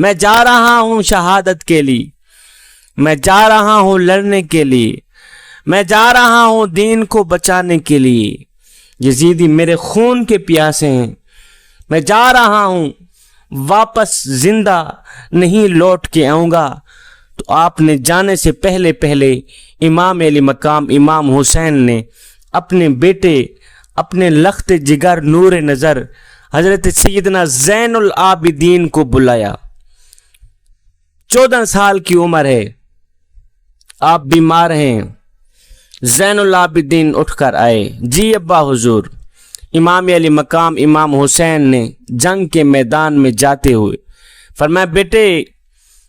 میں جا رہا ہوں شہادت کے لیے، میں جا رہا ہوں لڑنے کے لیے، میں جا رہا ہوں دین کو بچانے کے لیے، یزیدی میرے خون کے پیاسے ہیں، میں جا رہا ہوں، واپس زندہ نہیں لوٹ کے آؤں گا۔ تو آپ نے جانے سے پہلے امام علی مقام امام حسین نے اپنے بیٹے، اپنے لخت جگر نور نظر حضرت سیدنا زین العابدین کو بلایا۔ 14 سال کی عمر ہے، آپ بیمار ہیں۔ زین العابدین اٹھ کر آئے، جی ابا حضور۔ امام علی مقام امام حسین نے جنگ کے میدان میں جاتے ہوئے فرمایا، بیٹے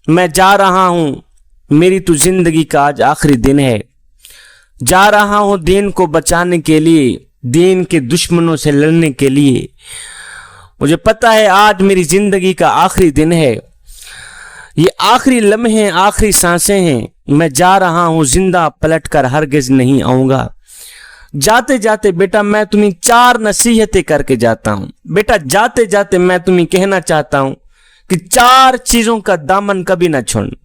میں جا رہا ہوں، میری تو زندگی کا آج آخری دن ہے، جا رہا ہوں دین کو بچانے کے لیے، دین کے دشمنوں سے لڑنے کے لیے۔ مجھے پتا ہے آج میری زندگی کا آخری دن ہے، یہ آخری لمحے آخری سانسیں ہیں، میں جا رہا ہوں، زندہ پلٹ کر ہرگز نہیں آؤں گا۔ جاتے جاتے بیٹا میں تمہیں 4 نصیحتیں کر کے جاتا ہوں۔ بیٹا جاتے جاتے میں تمہیں کہنا چاہتا ہوں کہ 4 چیزوں کا دامن کبھی نہ چھوڑنا۔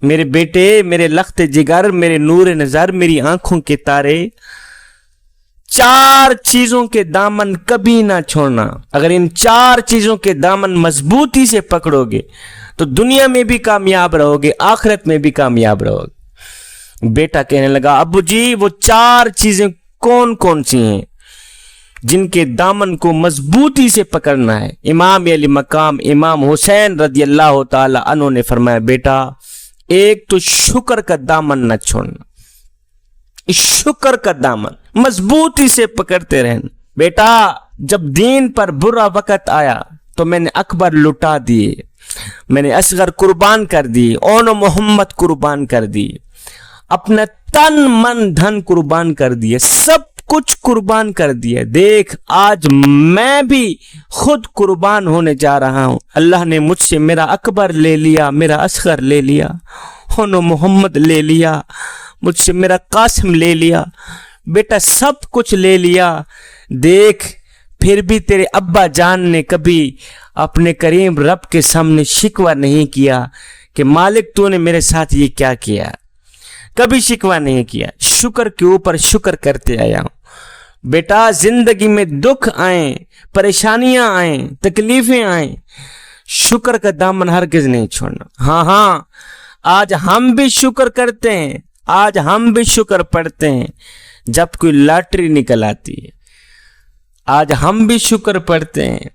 میرے بیٹے، میرے لخت جگر، میرے نور نظر، میری آنکھوں کے تارے، 4 چیزوں کے دامن کبھی نہ چھوڑنا۔ اگر ان 4 چیزوں کے دامن مضبوطی سے پکڑو گے تو دنیا میں بھی کامیاب رہو گے، آخرت میں بھی کامیاب رہو گے۔ بیٹا کہنے لگا، ابو جی وہ 4 چیزیں کون کون سی ہیں جن کے دامن کو مضبوطی سے پکڑنا ہے؟ امام علی مقام امام حسین رضی اللہ تعالی عنہ نے فرمایا، بیٹا ایک تو شکر کا دامن نہ چھوڑنا، شکر کا دامن مضبوطی سے پکڑتے رہنا۔ بیٹا جب دین پر برا وقت آیا تو میں نے اکبر لٹا دیے، میں نے اصغر قربان کر دی، اون و محمد قربان کر دی، اپنا تن من دھن قربان کر دیے، سب کچھ قربان کر دیا۔ دیکھ آج میں بھی خود قربان ہونے جا رہا ہوں، اللہ نے مجھ سے میرا اکبر لے لیا، میرا اصغر لے لیا، اون و محمد لے لیا، مجھ سے میرا قاسم لے لیا، بیٹا سب کچھ لے لیا۔ دیکھ پھر بھی تیرے ابا جان نے کبھی اپنے کریم رب کے سامنے شکوہ نہیں کیا کہ مالک تو نے میرے ساتھ یہ کیا کیا، کبھی شکوہ نہیں کیا، شکر کے اوپر شکر کرتے آیا ہوں۔ بیٹا زندگی میں دکھ آئیں، پریشانیاں آئیں، تکلیفیں آئیں، شکر کا دامن ہرگز نہیں چھوڑنا۔ ہاں آج ہم بھی شکر کرتے ہیں، آج ہم بھی شکر پڑھتے ہیں جب کوئی لاٹری نکل آتی ہے، آج ہم بھی شکر پڑھتے ہیں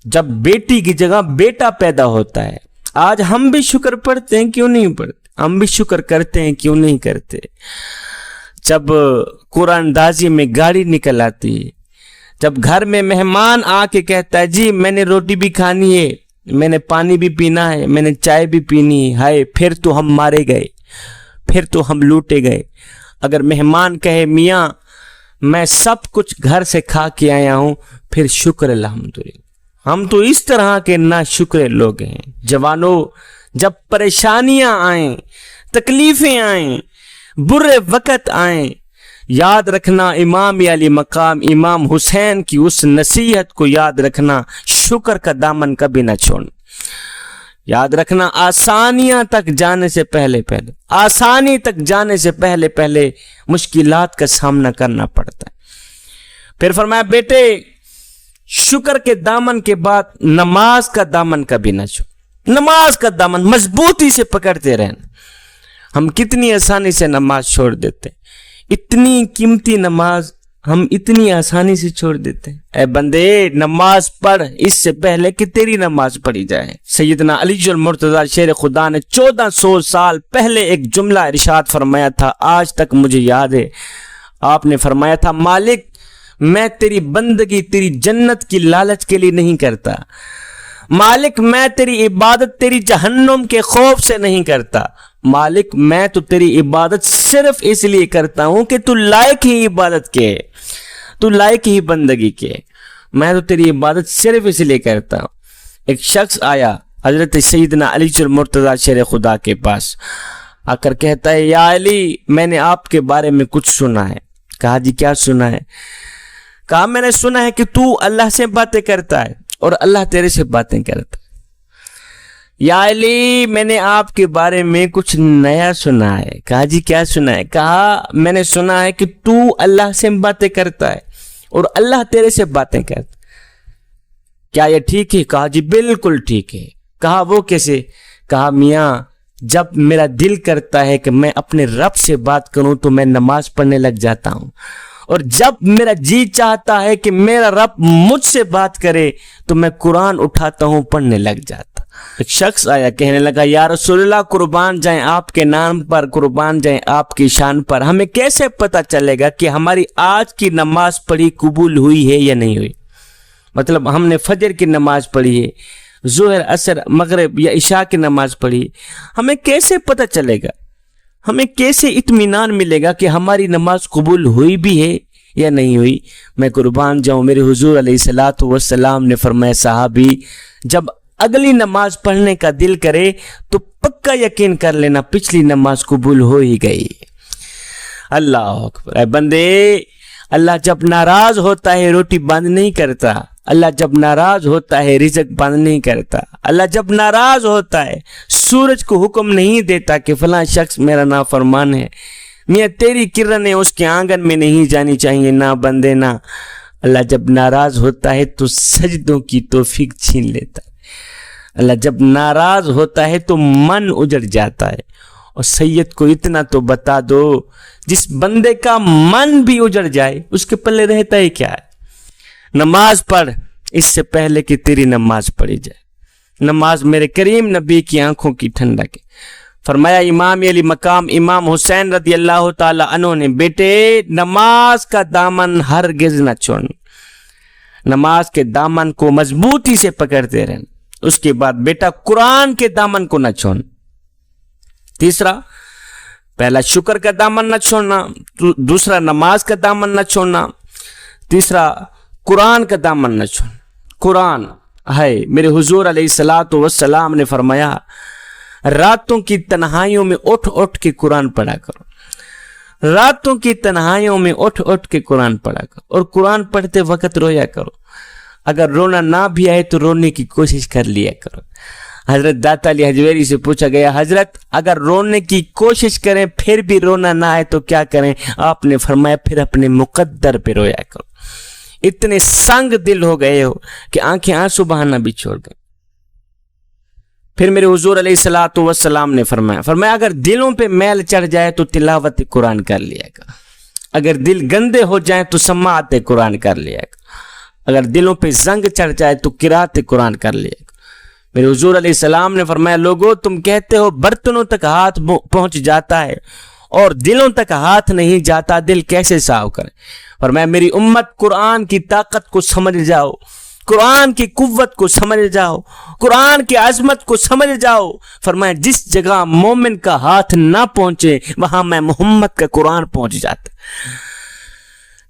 جب بیٹی کی جگہ بیٹا پیدا ہوتا ہے، آج ہم بھی شکر پڑھتے ہیں، کیوں نہیں پڑھتے؟ ہم بھی شکر کرتے ہیں، کیوں نہیں کرتے؟ جب قرآن اندازی میں گاڑی نکل آتی ہے، جب گھر میں مہمان آ کے کہتا ہے جی میں نے روٹی بھی کھانی ہے، میں نے پانی بھی پینا ہے، میں نے چائے بھی پینی ہے، ہائے پھر تو ہم مارے گئے، پھر تو ہم لوٹے گئے۔ اگر مہمان کہے میاں میں سب کچھ گھر سے کھا کے آیا ہوں، پھر شکر الحمدللہ۔ ہم تو اس طرح کے نا شکر لوگ ہیں۔ جوانوں جب پریشانیاں آئیں، تکلیفیں آئیں، برے وقت آئیں، یاد رکھنا امام علی مقام امام حسین کی اس نصیحت کو یاد رکھنا، شکر کا دامن کبھی نہ چھوڑنا۔ یاد رکھنا آسانیاں تک جانے سے آسانی تک جانے سے پہلے مشکلات کا سامنا کرنا پڑتا ہے۔ پھر فرمایا بیٹے شکر کے دامن کے بعد نماز کا دامن کبھی نہ چھوڑ، نماز کا دامن مضبوطی سے پکڑتے رہنا۔ ہم کتنی آسانی سے نماز چھوڑ دیتے ہیں، اتنی قیمتی نماز ہم اتنی آسانی سے چھوڑ دیتے ہیں۔ اے بندے نماز پڑھ اس سے پہلے کہ تیری نماز پڑھی جائے۔ سیدنا علی المرتضی شیر خدا نے 1400 سال پہلے ایک جملہ ارشاد فرمایا تھا، آج تک مجھے یاد ہے۔ آپ نے فرمایا تھا مالک میں تیری بندگی تیری جنت کی لالچ کے لیے نہیں کرتا، مالک میں تیری عبادت تیری جہنم کے خوف سے نہیں کرتا، مالک میں تو تیری عبادت صرف اس لیے کرتا ہوں کہ تو لائق ہی عبادت کے، تو لائق ہی بندگی کے، میں تو تیری عبادت صرف اس لیے کرتا ہوں۔ ایک شخص آیا حضرت سیدنا علی المرتضی شیر خدا کے پاس، آ کر کہتا ہے یا علی میں نے آپ کے بارے میں کچھ سنا ہے۔ کہا جی کیا سنا ہے؟ کہا میں نے سنا ہے کہ تو اللہ سے باتیں کرتا ہے اور اللہ تیرے سے باتیں کرتا ہے۔ یا علی میں نے آپ کے بارے میں کچھ نیا سنا ہے. کہا جی کیا سنا ہے؟ کہا میں نے سنا ہے کہ تو اللہ سے باتیں کرتا ہے اور اللہ تیرے سے باتیں کرتا. کیا یہ ٹھیک ہے؟ کہا جی بالکل ٹھیک ہے. کہا وہ کیسے؟ کہا میاں جب میرا دل کرتا ہے کہ میں اپنے رب سے بات کروں تو میں نماز پڑھنے لگ جاتا ہوں, اور جب میرا جی چاہتا ہے کہ میرا رب مجھ سے بات کرے تو میں قرآن اٹھاتا ہوں, پڑھنے لگ جاتا. ایک شخص آیا, کہنے لگا یا رسول اللہ قربان جائیں آپ کے نام پر, قربان جائیں آپ کی شان پر, ہمیں کیسے پتا چلے گا کہ ہماری آج کی نماز پڑھی قبول ہوئی ہے یا نہیں ہوئی؟ مطلب ہم نے فجر کی نماز پڑھی ہے, ظہر عصر مغرب یا عشاء کی نماز پڑھی, ہمیں کیسے پتہ چلے گا, ہمیں کیسے اطمینان ملے گا کہ ہماری نماز قبول ہوئی بھی ہے یا نہیں ہوئی؟ میں قربان جاؤں میرے حضور علیہ الصلوۃ والسلام نے فرمایا صحابی جب اگلی نماز پڑھنے کا دل کرے تو پکا یقین کر لینا پچھلی نماز قبول ہو ہی گئی. اللہ اکبر. اے بندے, اللہ جب ناراض ہوتا ہے روٹی بند نہیں کرتا, اللہ جب ناراض ہوتا ہے رزق بند نہیں کرتا, اللہ جب ناراض ہوتا ہے سورج کو حکم نہیں دیتا کہ فلاں شخص میرا نافرمان ہے, میاں تیری کرنیں اس کے آنگن میں نہیں جانی چاہیے, نہ بندے نہ. اللہ جب ناراض ہوتا ہے تو سجدوں کی توفیق چھین لیتا ہے. اللہ جب ناراض ہوتا ہے تو من اجڑ جاتا ہے. اور سید کو اتنا تو بتا دو, جس بندے کا من بھی اجڑ جائے اس کے پلے رہتا ہے کیا ہے؟ نماز پڑھ اس سے پہلے کہ تیری نماز پڑھی جائے. نماز میرے کریم نبی کی آنکھوں کی ٹھنڈک ہے. فرمایا امام علی مقام امام حسین رضی اللہ تعالی عنہ نے, بیٹے نماز کا دامن ہرگز نہ چھوڑنا, نماز کے دامن کو مضبوطی سے پکڑتے رہنا. اس کے بعد بیٹا قرآن کے دامن کو نہ چھوڑنا. تیسرا, پہلا شکر کا دامن نہ چھوڑنا, دوسرا نماز کا دامن نہ چھوڑنا, تیسرا قرآن کا دامن نہ چھوڑنا. قرآن ہے, میرے حضور علیہ الصلوۃ والسلام نے فرمایا راتوں کی تنہائیوں میں اٹھ اٹھ کے قرآن پڑھا کرو, راتوں کی تنہائیوں میں اٹھ اٹھ کے قرآن پڑھا کرو, اور قرآن پڑھتے وقت رویا کرو. اگر رونا نہ بھی آئے تو رونے کی کوشش کر لیا کرو. حضرت داتا علی حجویری سے پوچھا گیا حضرت اگر رونے کی کوشش کریں پھر بھی رونا نہ آئے تو کیا کریں؟ آپ نے فرمایا پھر اپنے مقدر پہ رویا کرو. اتنے سنگ دل ہو گئے ہو کہ آنکھیں آنسو بہانا بھی چھوڑ گئے. پھر میرے حضور علیہ الصلوۃ والسلام نے فرمایا اگر دلوں پہ میل چڑھ جائے تو تلاوت قرآن کر لیا کرو, اگر دل گندے ہو جائیں تو سماعت قرآن کر لیا کرو, اگر دلوں پہ زنگ چڑھ جائے تو قرات قرآن کر لیا کرو. میرے حضور علیہ السلام نے فرمایا لوگو تم کہتے ہو برتنوں تک ہاتھ پہنچ جاتا ہے اور دلوں تک ہاتھ نہیں جاتا, دل کیسے صاف کرے؟ فرمایا میری امت قرآن کی طاقت کو سمجھ جاؤ, قرآن کی قوت کو سمجھ جاؤ, قرآن کی عظمت کو سمجھ جاؤ. فرمایا جس جگہ مومن کا ہاتھ نہ پہنچے وہاں میں محمد کا قرآن پہنچ جاتا.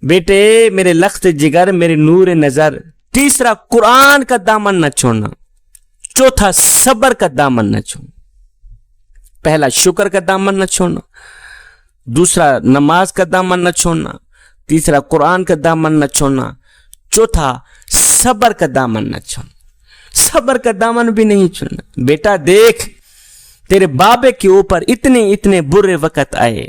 بیٹے میرے لخت جگر میرے نور نظر, تیسرا قرآن کا دامن نہ چھوڑنا, چوتھا صبر کا دامن نہ چھوڑنا. پہلا شکر کا دامن نہ چھوڑنا, دوسرا نماز کا دامن نہ چھوڑنا, تیسرا قرآن کا دامن نہ چھوڑنا, چوتھا صبر کا دامن نہ چھوڑنا. صبر کا دامن بھی نہیں چھوڑنا. بیٹا دیکھ تیرے بابے کے اوپر اتنے برے وقت آئے,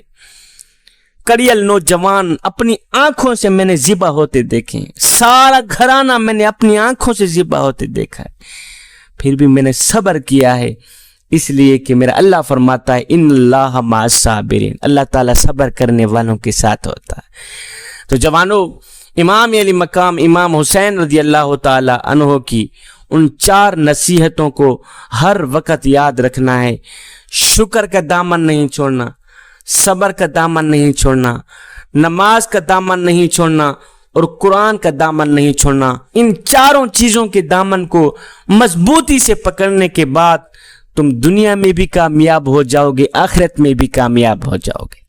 کڑیل نوجوان اپنی آنکھوں سے میں نے ذبح ہوتے دیکھے, سارا گھرانہ میں نے اپنی آنکھوں سے ذبح ہوتے دیکھا ہے, پھر بھی میں نے صبر کیا ہے اس لیے کہ میرا اللہ فرماتا ہے ان اللہ مع الصابرین, اللہ تعالیٰ صبر کرنے والوں کے ساتھ ہوتا ہے. تو جوانوں, امام علی مقام امام حسین رضی اللہ تعالی عنہ کی ان 4 نصیحتوں کو ہر وقت یاد رکھنا ہے. شکر کا دامن نہیں چھوڑنا, صبر کا دامن نہیں چھوڑنا, نماز کا دامن نہیں چھوڑنا, اور قرآن کا دامن نہیں چھوڑنا. ان 4 چیزوں کے دامن کو مضبوطی سے پکڑنے کے بعد تم دنیا میں بھی کامیاب ہو جاؤ گے, آخرت میں بھی کامیاب ہو جاؤ گے.